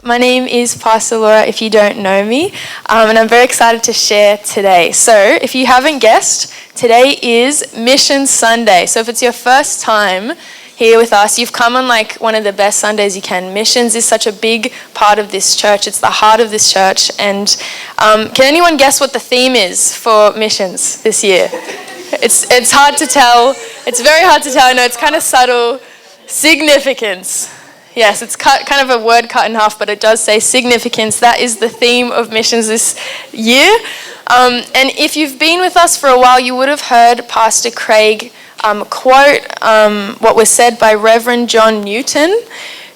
My name is Pastor Laura, if you don't know me, and I'm very excited to share today. So if you haven't guessed, today is Mission Sunday. So if it's your first time here with us, you've come on like one of the best Sundays you can. Missions is such a big part of this church. It's the heart of this church. And can anyone guess what the theme is for missions this year? It's hard to tell. It's very hard to tell. I know it's kind of subtle. Significance. Yes, it's kind of a word cut in half, but it does say significance. That is the theme of missions this year. And if you've been with us for a while, you would have heard Pastor Craig quote what was said by Reverend John Newton,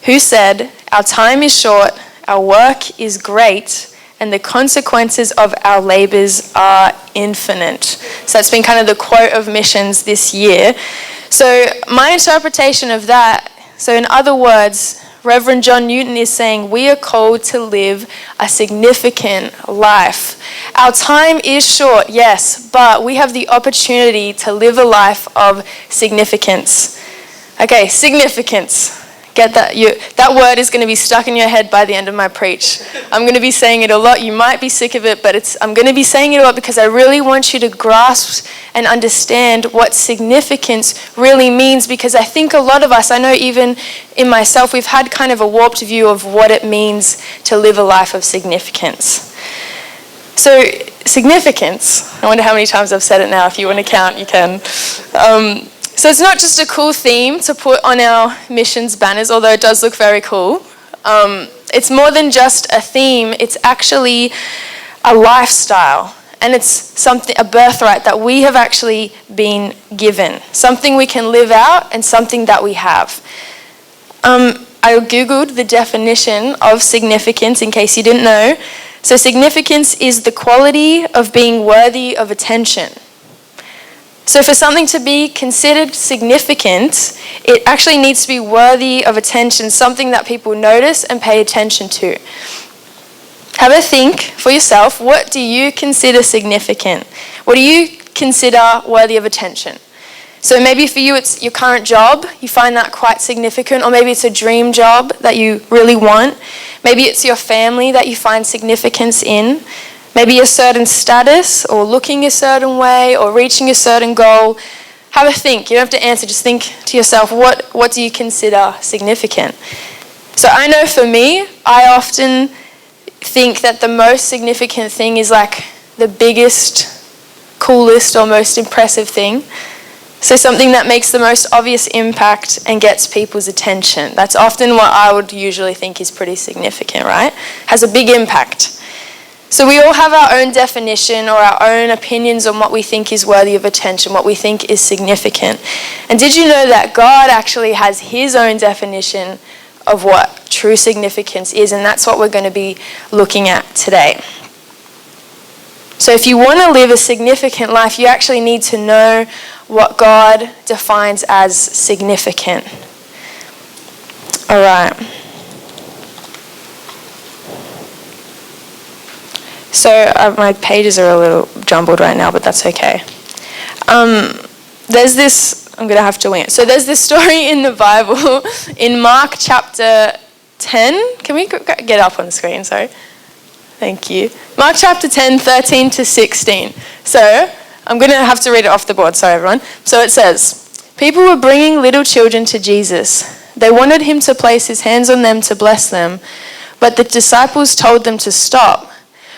who said, "Our time is short, our work is great, and the consequences of our labors are infinite." So that's been kind of the quote of missions this year. So my interpretation of that, so in other words, Reverend John Newton is saying we are called to live a significant life. Our time is short, yes, but we have the opportunity to live a life of significance. Okay, significance. Get that? That word is going to be stuck in your head by the end of my preach. I'm going to be saying it a lot. You might be sick of it, but I'm going to be saying it a lot because I really want you to grasp and understand what significance really means, because I think a lot of us, I know even in myself, we've had kind of a warped view of what it means to live a life of significance. So, significance, I wonder how many times I've said it now. If you want to count, you can. So it's not just a cool theme to put on our missions banners, although it does look very cool. It's more than just a theme. It's actually a lifestyle, and it's a birthright that we have actually been given, something we can live out and something that we have. I googled the definition of significance in case you didn't know. So significance is the quality of being worthy of attention. So for something to be considered significant, it actually needs to be worthy of attention, something that people notice and pay attention to. Have a think for yourself. What do you consider significant? What do you consider worthy of attention? So maybe for you it's your current job, you find that quite significant, or maybe it's a dream job that you really want. Maybe it's your family that you find significance in. Maybe a certain status, or looking a certain way, or reaching a certain goal. Have a think. You don't have to answer, just think to yourself, what do you consider significant? So I know for me, I often think that the most significant thing is like the biggest, coolest, or most impressive thing. So something that makes the most obvious impact and gets people's attention. That's often what I would usually think is pretty significant, right? Has a big impact. So we all have our own definition or our own opinions on what we think is worthy of attention, what we think is significant. And did you know that God actually has his own definition of what true significance is? And that's what we're going to be looking at today. So if you want to live a significant life, you actually need to know what God defines as significant. All right. So my pages are a little jumbled right now, but that's okay. There's this, I'm going to have to wing it. So there's this story in the Bible, in Mark chapter 10. Can we get up on the screen? Sorry. Thank you. Mark chapter 10, 13 to 16. So I'm going to have to read it off the board. Sorry, everyone. So it says, people were bringing little children to Jesus. They wanted him to place his hands on them to bless them, but the disciples told them to stop.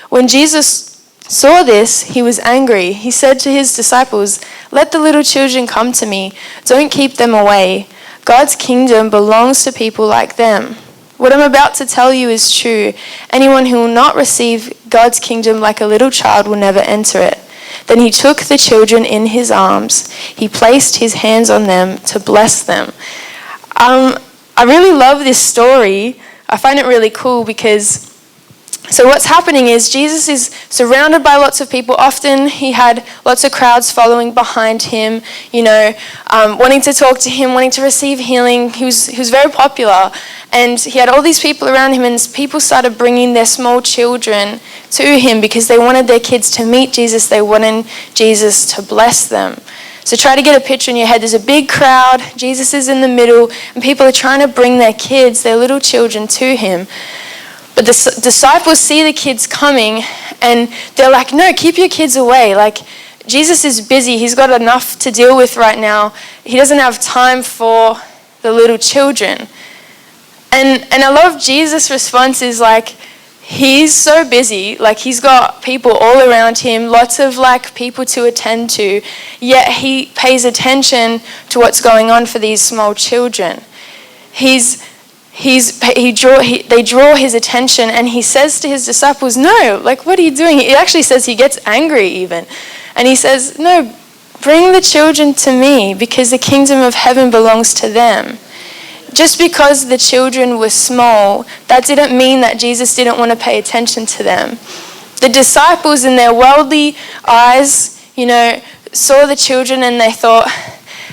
When Jesus saw this, he was angry. He said to his disciples, "Let the little children come to me. Don't keep them away. God's kingdom belongs to people like them. What I'm about to tell you is true. Anyone who will not receive God's kingdom like a little child will never enter it." Then he took the children in his arms. He placed his hands on them to bless them. I really love this story. I find it really cool because So what's happening is Jesus is surrounded by lots of people. Often he had lots of crowds following behind him, wanting to talk to him, wanting to receive healing. He was very popular, and he had all these people around him, and people started bringing their small children to him because they wanted their kids to meet Jesus. They wanted Jesus to bless them. So try to get a picture in your head. There's a big crowd. Jesus is in the middle, and people are trying to bring their kids, their little children, to him. But the disciples see the kids coming, and they're like, no, keep your kids away. Like, Jesus is busy. He's got enough to deal with right now. He doesn't have time for the little children. And I love Jesus' response is like, he's so busy. Like, he's got people all around him, lots of people to attend to, yet he pays attention to what's going on for these small children. They draw his attention, and he says to his disciples, no, what are you doing? It actually says he gets angry even. And he says, no, bring the children to me, because the kingdom of heaven belongs to them. Just because the children were small, that didn't mean that Jesus didn't want to pay attention to them. The disciples, in their worldly eyes, saw the children and they thought,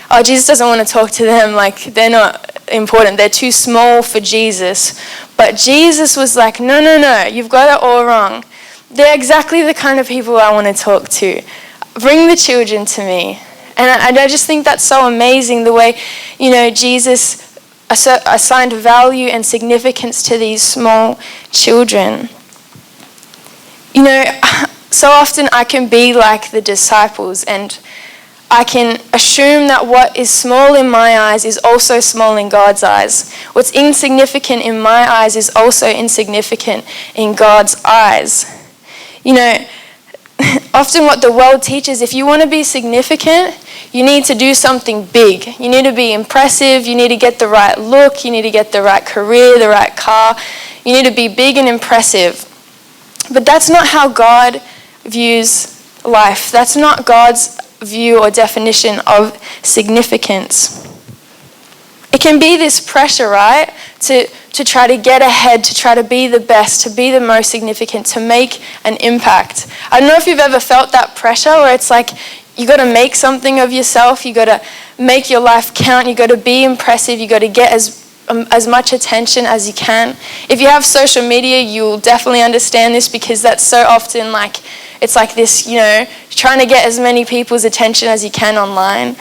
oh, Jesus doesn't want to talk to them. They're not important. They're too small for Jesus. But Jesus was like, no, you've got it all wrong. They're exactly the kind of people I want to talk to. Bring the children to me. And I just think that's so amazing, the way, Jesus assigned value and significance to these small children. So often I can be like the disciples, and I can assume that what is small in my eyes is also small in God's eyes. What's insignificant in my eyes is also insignificant in God's eyes. Often what the world teaches, if you want to be significant, you need to do something big. You need to be impressive. You need to get the right look. You need to get the right career, the right car. You need to be big and impressive. But that's not how God views life. That's not God's view or definition of significance. It can be this pressure, right? To try to get ahead, to try to be the best, to be the most significant, to make an impact. I don't know if you've ever felt that pressure where it's like you got to make something of yourself, you got to make your life count, you got to be impressive, you got to get as much attention as you can. If you have social media, you'll definitely understand this, because that's so often it's like this, trying to get as many people's attention as you can online.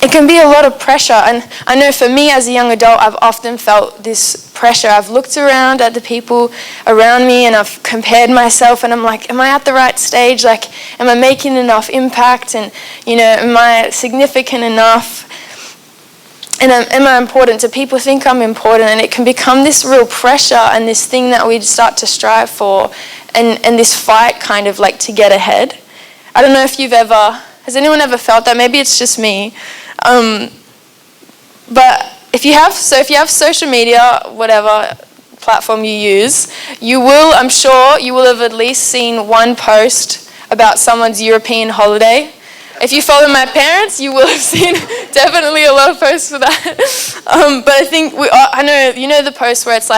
It can be a lot of pressure, and I know for me as a young adult, I've often felt this pressure. I've looked around at the people around me and I've compared myself, and I'm like, am I at the right stage? Am I making enough impact? And, am I significant enough? And am I important? Do people think I'm important? And it can become this real pressure and this thing that we start to strive for, and this fight kind of to get ahead. I don't know if has anyone ever felt that? Maybe it's just me. But if you have social media, whatever platform you use, I'm sure you will have at least seen one post about someone's European holiday. If you follow my parents, you will have seen definitely a lot of posts for that. But I think I know, the post where it's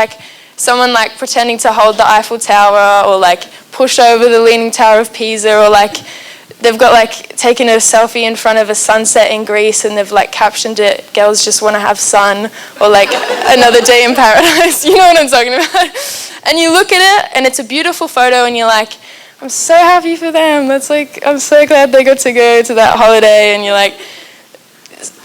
someone pretending to hold the Eiffel Tower, or push over the Leaning Tower of Pisa, or they've got taken a selfie in front of a sunset in Greece, and they've captioned it, "Girls just want to have sun," or "Another day in paradise." You know what I'm talking about? And you look at it, and it's a beautiful photo, and you're like, I'm so happy for them. That's I'm so glad they got to go to that holiday. And you're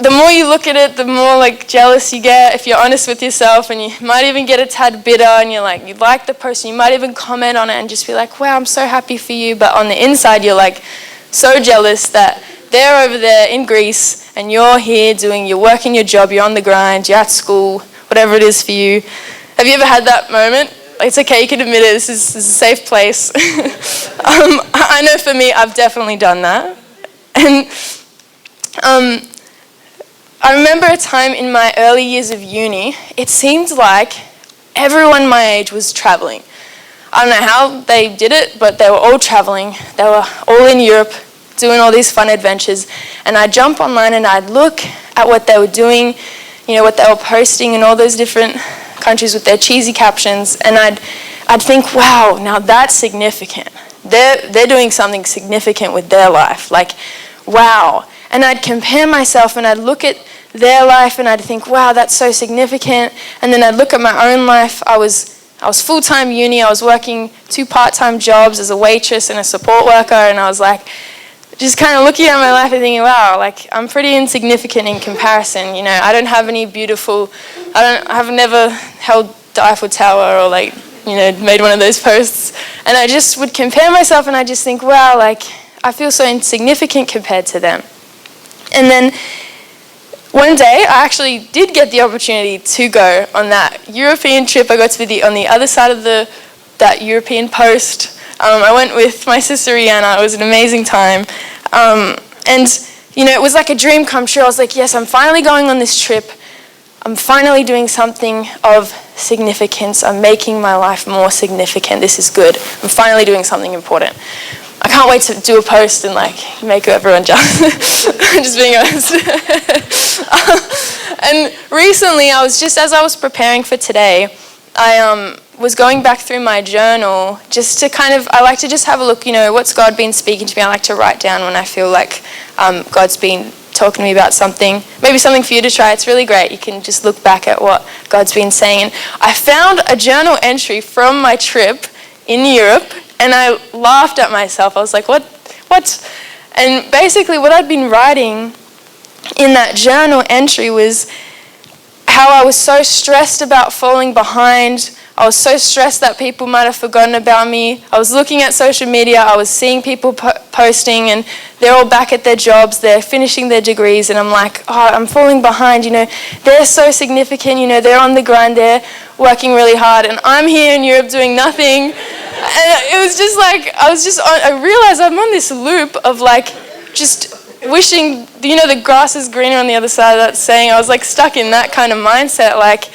the more you look at it, the more jealous you get, if you're honest with yourself, and you might even get a tad bitter, and you're you like the post, and you might even comment on it and just be wow, I'm so happy for you. But on the inside, you're so jealous that they're over there in Greece and you're here you're working your job, you're on the grind, you're at school, whatever it is for you. Have you ever had that moment? It's okay, you can admit it, this is a safe place. I know for me, I've definitely done that. And I remember a time in my early years of uni, it seemed like everyone my age was traveling. I don't know how they did it, but they were all traveling. They were all in Europe, doing all these fun adventures. And I'd jump online and I'd look at what they were doing, what they were posting in all those different countries with their cheesy captions. And I'd I'd think, wow, now that's significant. They're doing something significant with their life. Like, wow. And I'd compare myself and I'd look at their life and I'd think, wow, that's so significant. And then I'd look at my own life. I was full-time uni. I was working 2 part-time jobs as a waitress and a support worker. And I was like, just kind of looking at my life and thinking, wow, like I'm pretty insignificant in comparison. You know, I don't have any beautiful, I've never held the Eiffel Tower or like, you know, made one of those posts. And I just would compare myself and I just think, wow, like I feel so insignificant compared to them. And then one day I actually did get the opportunity to go on that European trip. I got to be on the other side of that European post. I went with my sister Rihanna. It was an amazing time. And, you know, it was like a dream come true. I was like, yes, I'm finally going on this trip. I'm finally doing something of significance. I'm making my life more significant. This is good. I'm finally doing something important. I can't wait to do a post and like make everyone jealous. I'm just being honest. And recently, as I was preparing for today, I was going back through my journal just to I like to just have a look, you know, what's God been speaking to me. I like to write down when I feel like God's been talking to me about something. Maybe something for you to try. It's really great. You can just look back at what God's been saying. And I found a journal entry from my trip in Europe, and I laughed at myself. I was like, what? And basically what I'd been writing in that journal entry was how I was so stressed about falling behind. I was so stressed that people might have forgotten about me. I was looking at social media. I was seeing people posting, and they're all back at their jobs. They're finishing their degrees, and I'm like, oh, I'm falling behind. You know, they're so significant. You know, they're on the grind. They're working really hard, and I'm here in Europe doing nothing. And it was just like, I realized I'm on this loop of like just wishing, you know, the grass is greener on the other side of that saying. I was like stuck in that kind of mindset. Like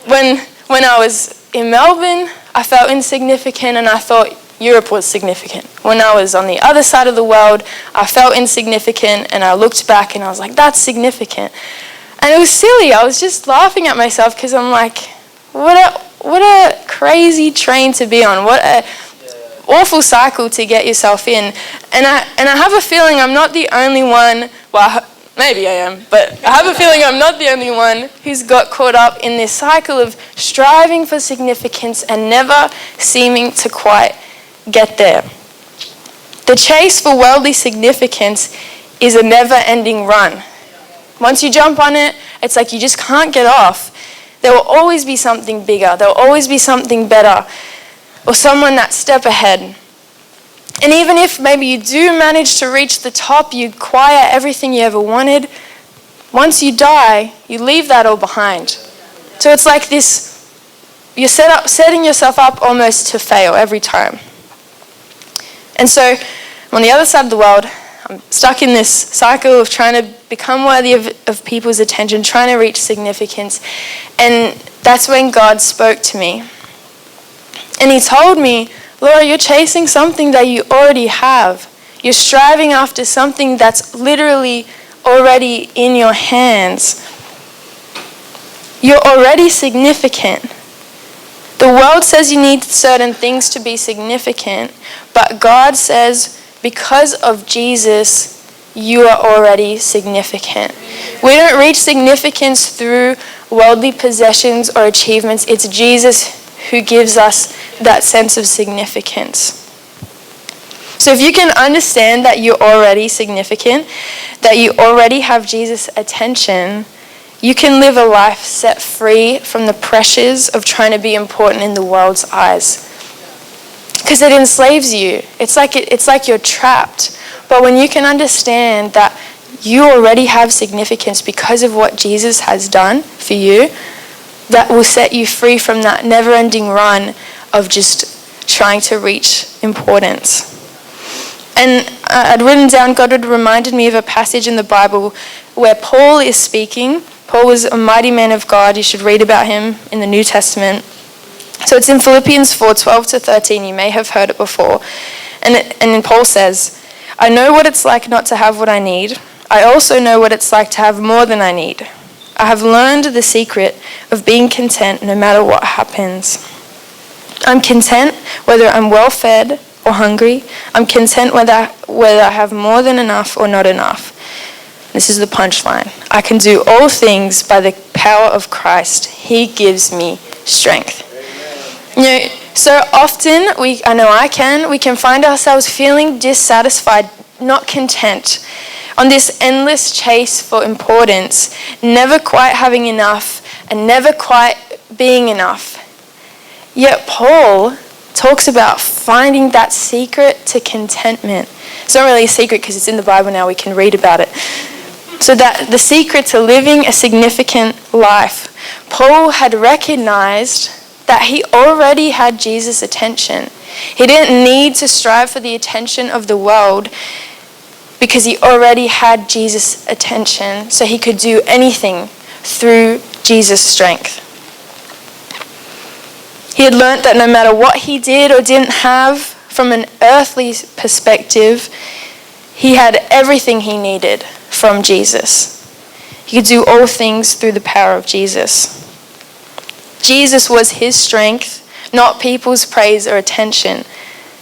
when I was in Melbourne, I felt insignificant and I thought Europe was significant. When I was on the other side of the world, I felt insignificant and I looked back and I was like, that's significant. And it was silly. I was just laughing at myself because I'm like, what a crazy train to be on. What a awful cycle to get yourself in. And I have a feeling I'm not the only one, well, maybe I am, but I have a feeling I'm not the only one who's got caught up in this cycle of striving for significance and never seeming to quite get there. The chase for worldly significance is a never-ending run. Once you jump on it, it's like you just can't get off. There will always be something bigger. There will always be something better, or someone that step ahead. And even if maybe you do manage to reach the top, you acquire everything you ever wanted, once you die, you leave that all behind. So it's like this, you're setting yourself up almost to fail every time. And so I'm on the other side of the world. I'm stuck in this cycle of trying to become worthy of people's attention, trying to reach significance. And that's when God spoke to me. And he told me, Laura, you're chasing something that you already have. You're striving after something that's literally already in your hands. You're already significant. The world says you need certain things to be significant, but God says, because of Jesus, you are already significant. We don't reach significance through worldly possessions or achievements. It's Jesus who gives us that sense of significance. So if you can understand that you're already significant, that you already have Jesus' attention, you can live a life set free from the pressures of trying to be important in the world's eyes. Because it enslaves you. It's like you're trapped. But when you can understand that you already have significance because of what Jesus has done for you, that will set you free from that never-ending run of just trying to reach importance. And I'd written down, God had reminded me of a passage in the Bible where Paul is speaking. Paul was a mighty man of God. You should read about him in the New Testament. So it's in Philippians 4:12-13. You may have heard it before. And Paul says, I know what it's like not to have what I need. I also know what it's like to have more than I need. I have learned the secret of being content no matter what happens. I'm content whether I'm well fed or hungry. I'm content whether I have more than enough or not enough. This is the punchline. I can do all things by the power of Christ. He gives me strength. Amen. So often, we can find ourselves feeling dissatisfied, not content, on this endless chase for importance, never quite having enough and never quite being enough. Yet Paul talks about finding that secret to contentment. It's not really a secret because it's in the Bible now, we can read about it. So that the secret to living a significant life, Paul had recognized that he already had Jesus' attention. He didn't need to strive for the attention of the world because he already had Jesus' attention, so he could do anything through Jesus' strength. He had learnt that no matter what he did or didn't have from an earthly perspective, he had everything he needed from Jesus. He could do all things through the power of Jesus. Jesus was his strength, not people's praise or attention.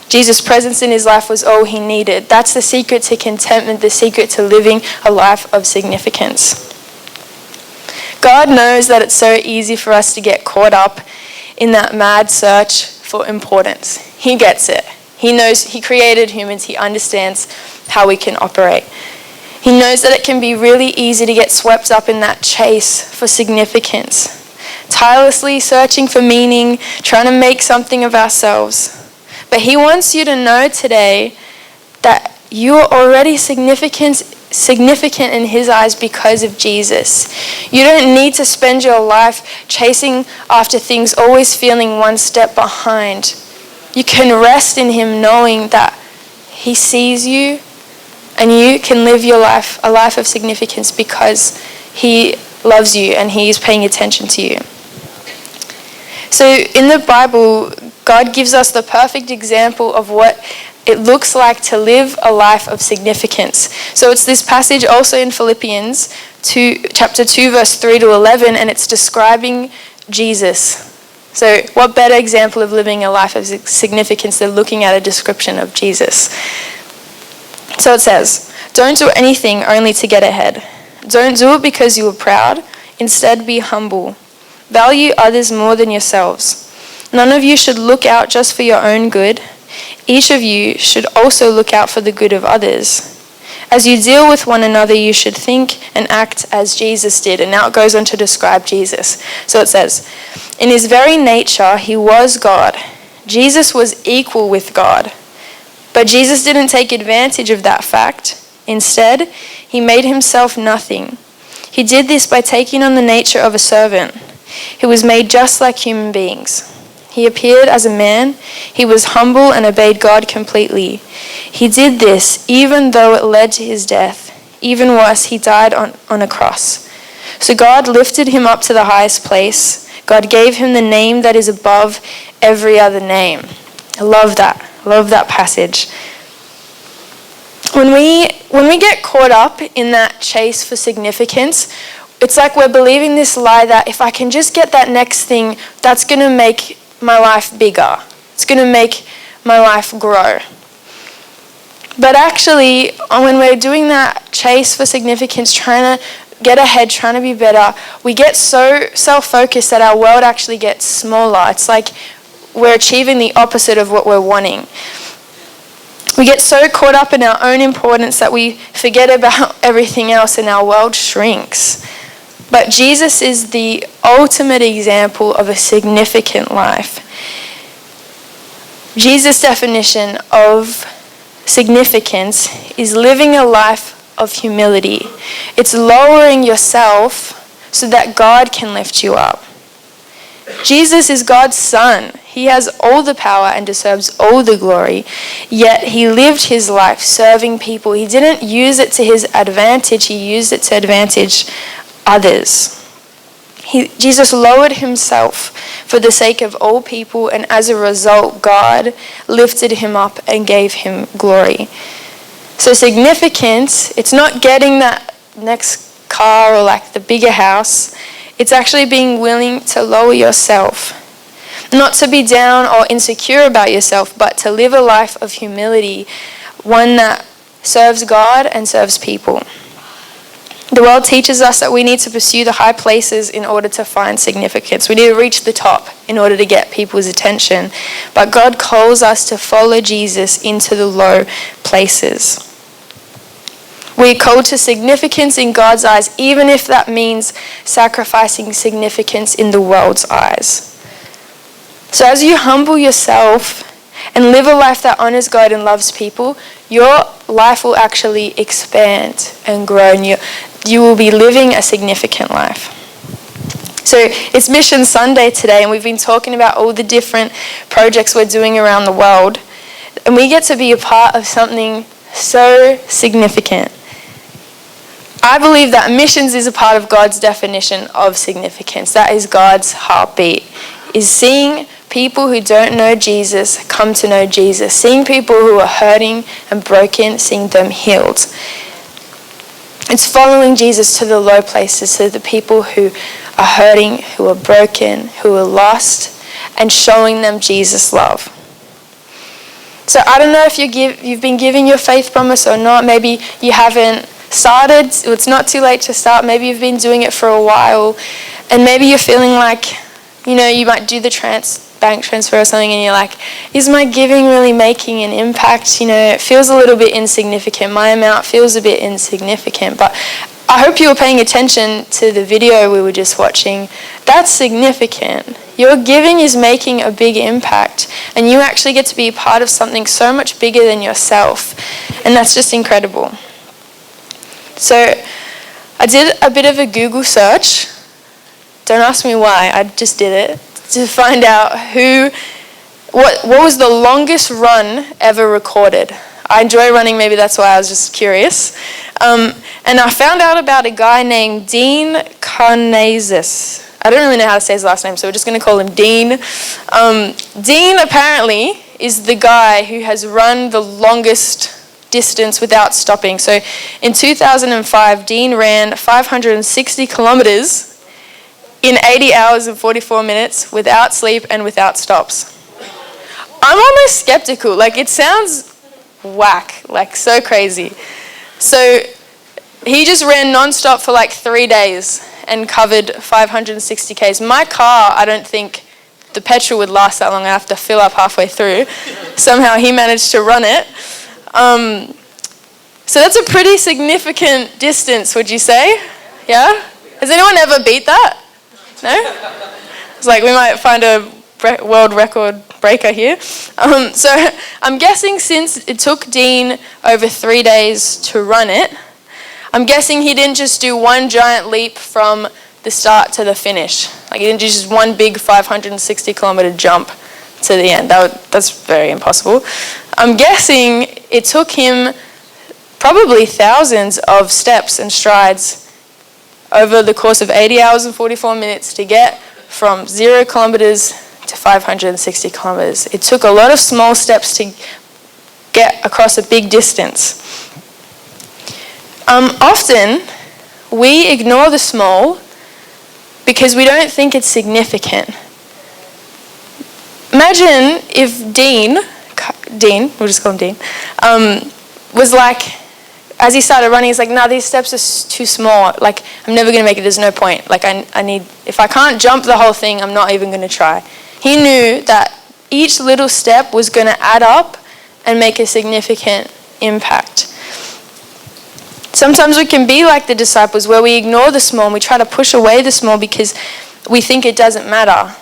Jesus' presence in his life was all he needed. That's the secret to contentment, the secret to living a life of significance. God knows that it's so easy for us to get caught up in that mad search for importance. He gets it. He knows he created humans. He understands how we can operate. He knows that it can be really easy to get swept up in that chase for significance, tirelessly searching for meaning, trying to make something of ourselves. But he wants you to know today that you are already significant in his eyes because of Jesus. You don't need to spend your life chasing after things, always feeling one step behind. You can rest in him knowing that he sees you and you can live your life, a life of significance, because he loves you and he is paying attention to you. So in the Bible, God gives us the perfect example of what it looks like to live a life of significance. So it's this passage also in Philippians chapter 2, verse 3 to 11, and it's describing Jesus. So what better example of living a life of significance than looking at a description of Jesus? So it says, "Don't do anything only to get ahead. Don't do it because you are proud. Instead, be humble. Value others more than yourselves. None of you should look out just for your own good. Each of you should also look out for the good of others. As you deal with one another, you should think and act as Jesus did." And now it goes on to describe Jesus. So it says, "In his very nature, he was God. Jesus was equal with God. But Jesus didn't take advantage of that fact. Instead, he made himself nothing. He did this by taking on the nature of a servant. He was made just like human beings. He appeared as a man. He was humble and obeyed God completely. He did this even though it led to his death. Even worse, he died on a cross. So God lifted him up to the highest place. God gave him the name that is above every other name." I love that. I love that passage. When we get caught up in that chase for significance, it's like we're believing this lie that if I can just get that next thing, that's going to make my life bigger. It's going to make my life grow. But actually, when we're doing that chase for significance, trying to get ahead, trying to be better, we get so self-focused that our world actually gets smaller. It's like we're achieving the opposite of what we're wanting. We get so caught up in our own importance that we forget about everything else and our world shrinks. But Jesus is the ultimate example of a significant life. Jesus' definition of significance is living a life of humility. It's lowering yourself so that God can lift you up. Jesus is God's son. He has all the power and deserves all the glory, yet he lived his life serving people. He didn't use it to his advantage, he used it to advantage others. Jesus lowered himself for the sake of all people, and as a result, God lifted him up and gave him glory. So significance, it's not getting that next car or like the bigger house. It's actually being willing to lower yourself Not to be down or insecure about yourself, but to live a life of humility, one that serves God and serves people. The world teaches us that we need to pursue the high places in order to find significance. We need to reach the top in order to get people's attention. But God calls us to follow Jesus into the low places. We're called to significance in God's eyes, even if that means sacrificing significance in the world's eyes. So as you humble yourself and live a life that honors God and loves people, your life will actually expand and grow, and you will be living a significant life. So it's Mission Sunday today, and we've been talking about all the different projects we're doing around the world, and we get to be a part of something so significant. I believe that missions is a part of God's definition of significance. That is God's heartbeat, is seeing people who don't know Jesus come to know Jesus, seeing people who are hurting and broken, seeing them healed. It's following Jesus to the low places, to the people who are hurting, who are broken, who are lost, and showing them Jesus' love. So I don't know if you've been giving your faith promise or not. Maybe you haven't started. It's not too late to start. Maybe you've been doing it for a while, and maybe you're feeling like, you might do the bank transfer or something, and you're like, is my giving really making an impact? It feels a little bit insignificant. My amount feels a bit insignificant. But I hope you were paying attention to the video we were just watching. That's significant. Your giving is making a big impact, and you actually get to be a part of something so much bigger than yourself. And that's just incredible. So I did a bit of a Google search. Don't ask me why, I just did it, to find out what was the longest run ever recorded. I enjoy running, maybe that's why I was just curious. And I found out about a guy named Dean Karnazes. I don't really know how to say his last name, so we're just going to call him Dean. Dean apparently is the guy who has run the longest distance without stopping. So in 2005, Dean ran 560 kilometers in 80 hours and 44 minutes without sleep and without stops. I'm almost skeptical. It sounds whack, so crazy. So he just ran non-stop for 3 days and covered 560 Ks. My car, I don't think the petrol would last that long. I have to fill up halfway through. Somehow he managed to run it. So that's a pretty significant distance, would you say? Yeah? Has anyone ever beat that? No? It's we might find a world record breaker here. So I'm guessing since it took Dean over 3 days to run it, I'm guessing he didn't just do one giant leap from the start to the finish. He didn't do just one big 560 kilometer jump to the end. That's very impossible. I'm guessing it took him probably thousands of steps and strides over the course of 80 hours and 44 minutes to get from 0 kilometers to 560 kilometers. It took a lot of small steps to get across a big distance. Often, we ignore the small because we don't think it's significant. Imagine if Dean, we'll just call him Dean, was as he started running, he's no, these steps are too small. I'm never going to make it. There's no point. If I can't jump the whole thing, I'm not even going to try. He knew that each little step was going to add up and make a significant impact. Sometimes we can be like the disciples, where we ignore the small and we try to push away the small because we think it doesn't matter.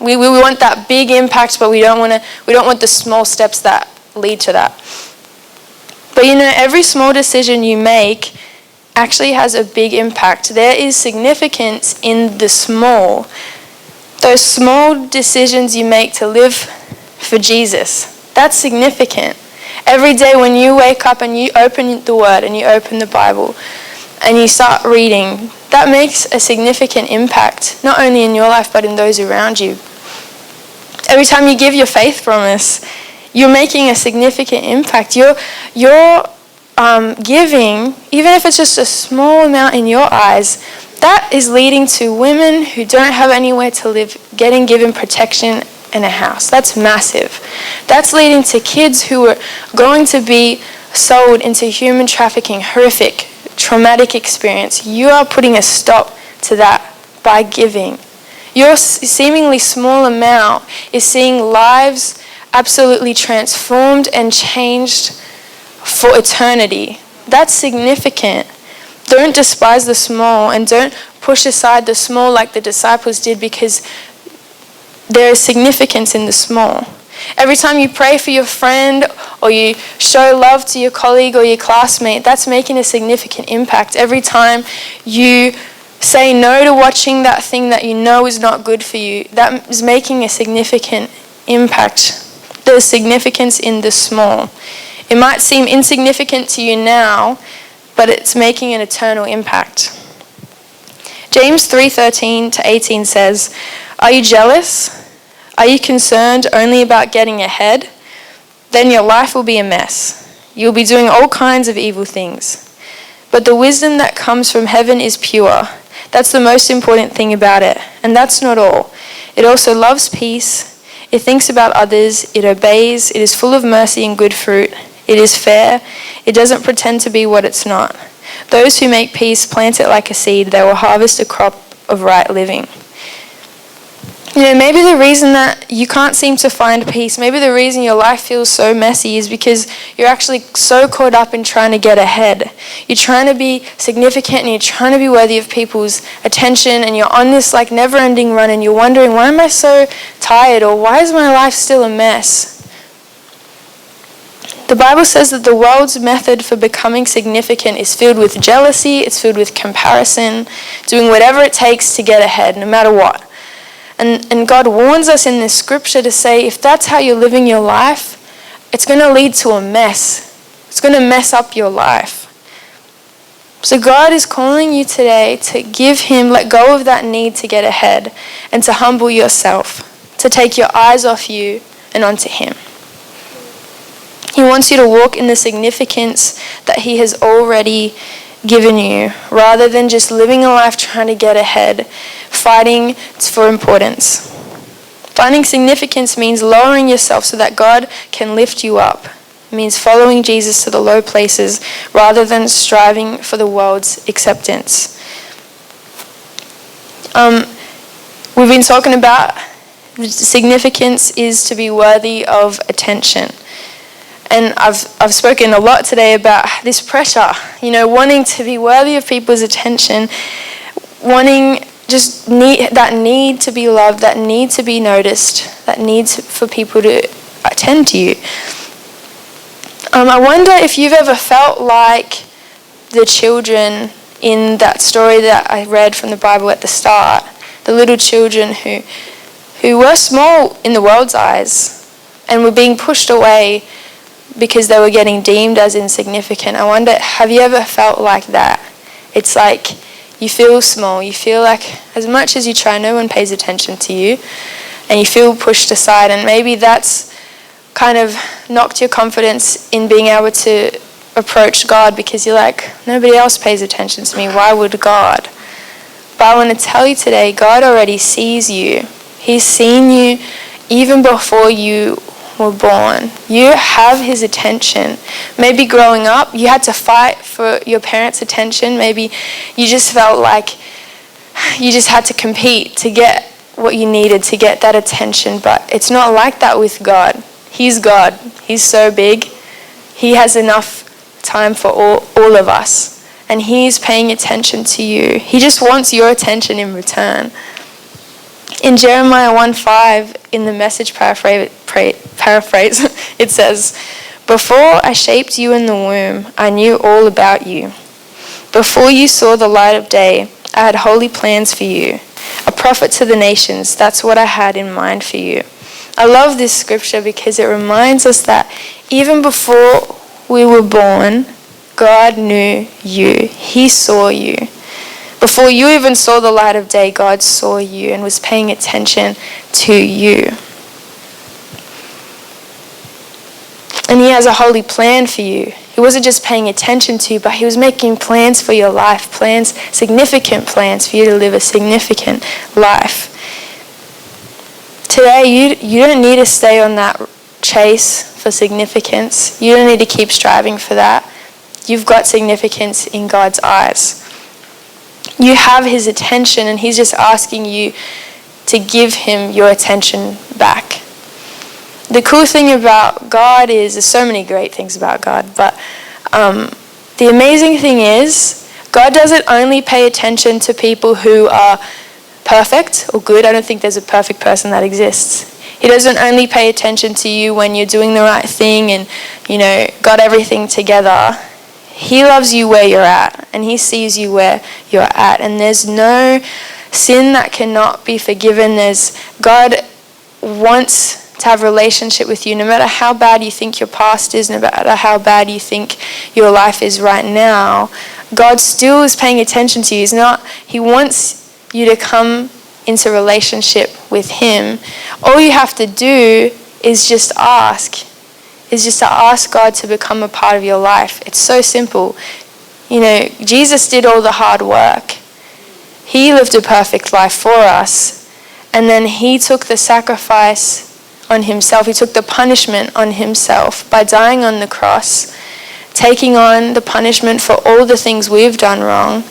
We want that big impact, but we don't want the small steps that lead to that. But every small decision you make actually has a big impact. There is significance in the small. Those small decisions you make to live for Jesus, that's significant. Every day when you wake up and you open the Word and you open the Bible and you start reading, that makes a significant impact, not only in your life but in those around you. Every time you give your faith promise, you're making a significant impact. You're giving, even if it's just a small amount in your eyes, that is leading to women who don't have anywhere to live getting given protection and a house. That's massive. That's leading to kids who are going to be sold into human trafficking, horrific, traumatic experience. You are putting a stop to that by giving. Your seemingly small amount is seeing lives absolutely transformed and changed for eternity. That's significant. Don't despise the small, and don't push aside the small like the disciples did, because there is significance in the small. Every time you pray for your friend or you show love to your colleague or your classmate, that's making a significant impact. Every time you say no to watching that thing that you know is not good for you, that is making a significant impact. There's significance in the small. It might seem insignificant to you now, but it's making an eternal impact. James 3:13-18 says, "Are you jealous? Are you concerned only about getting ahead? Then your life will be a mess. You'll be doing all kinds of evil things. But the wisdom that comes from heaven is pure." That's the most important thing about it. And that's not all. It also loves peace. It thinks about others. It obeys. It is full of mercy and good fruit. It is fair. It doesn't pretend to be what it's not. Those who make peace plant it like a seed. They will harvest a crop of right living. Maybe the reason that you can't seem to find peace, maybe the reason your life feels so messy is because you're actually so caught up in trying to get ahead. You're trying to be significant and you're trying to be worthy of people's attention, and you're on this never-ending run, and you're wondering, why am I so tired, or why is my life still a mess? The Bible says that the world's method for becoming significant is filled with jealousy, it's filled with comparison, doing whatever it takes to get ahead, no matter what. And God warns us in this scripture to say, if that's how you're living your life, it's going to lead to a mess. It's going to mess up your life. So God is calling you today to give Him, let go of that need to get ahead, and to humble yourself, to take your eyes off you and onto Him. He wants you to walk in the significance that He has already given you, rather than just living a life trying to get ahead, fighting for importance. Finding significance means lowering yourself so that God can lift you up. It means following Jesus to the low places rather than striving for the world's acceptance. We've been talking about the significance is to be worthy of attention. And I've spoken a lot today about this pressure, wanting to be worthy of people's attention, wanting that need to be loved, that need to be noticed, that need for people to attend to you. I wonder if you've ever felt like the children in that story that I read from the Bible at the start, the little children who were small in the world's eyes and were being pushed away because they were getting deemed as insignificant. I wonder, have you ever felt like that? It's like you feel small. You feel like as much as you try, no one pays attention to you. And you feel pushed aside. And maybe that's kind of knocked your confidence in being able to approach God, because you're like, nobody else pays attention to me. Why would God? But I want to tell you today, God already sees you. He's seen you even before you were born. You have His attention. Maybe growing up, you had to fight for your parents' attention. Maybe you just felt like you just had to compete to get what you needed, to get that attention. But it's not like that with God. He's God. He's so big. He has enough time for all of us. And He's paying attention to you. He just wants your attention in return. In Jeremiah 1:5, in the Message paraphrase, it says, "Before I shaped you in the womb, I knew all about you. Before you saw the light of day, I had holy plans for you. A prophet to the nations, that's what I had in mind for you." I love this scripture because it reminds us that even before we were born, God knew you. He saw you. Before you even saw the light of day, God saw you and was paying attention to you. And He has a holy plan for you. He wasn't just paying attention to you, but He was making plans for your life, significant plans for you to live a significant life. today, you don't need to stay on that chase for significance. You don't need to keep striving for that. You've got significance in God's eyes. You have his attention, and he's just asking you to give him your attention back. The cool thing about God is, there's so many great things about God, but the amazing thing is, God doesn't only pay attention to people who are perfect or good. I don't think there's a perfect person that exists. He doesn't only pay attention to you when you're doing the right thing and, got everything together. He loves you where you're at, and he sees you where you're at. And there's no sin that cannot be forgiven. God wants to have a relationship with you, no matter how bad you think your past is, no matter how bad you think your life is right now. God still is paying attention to you. He wants you to come into relationship with him. All you have to do is just to ask God to become a part of your life. It's so simple. Jesus did all the hard work. He lived a perfect life for us. And then he took the sacrifice on himself. He took the punishment on himself by dying on the cross, taking on the punishment for all the things we've done wrong.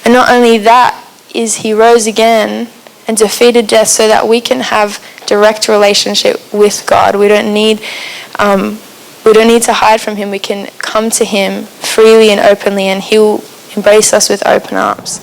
And not only that, is he rose again and defeated death so that we can have direct relationship with God. We don't need to hide from him. We can come to him freely and openly, and he'll embrace us with open arms.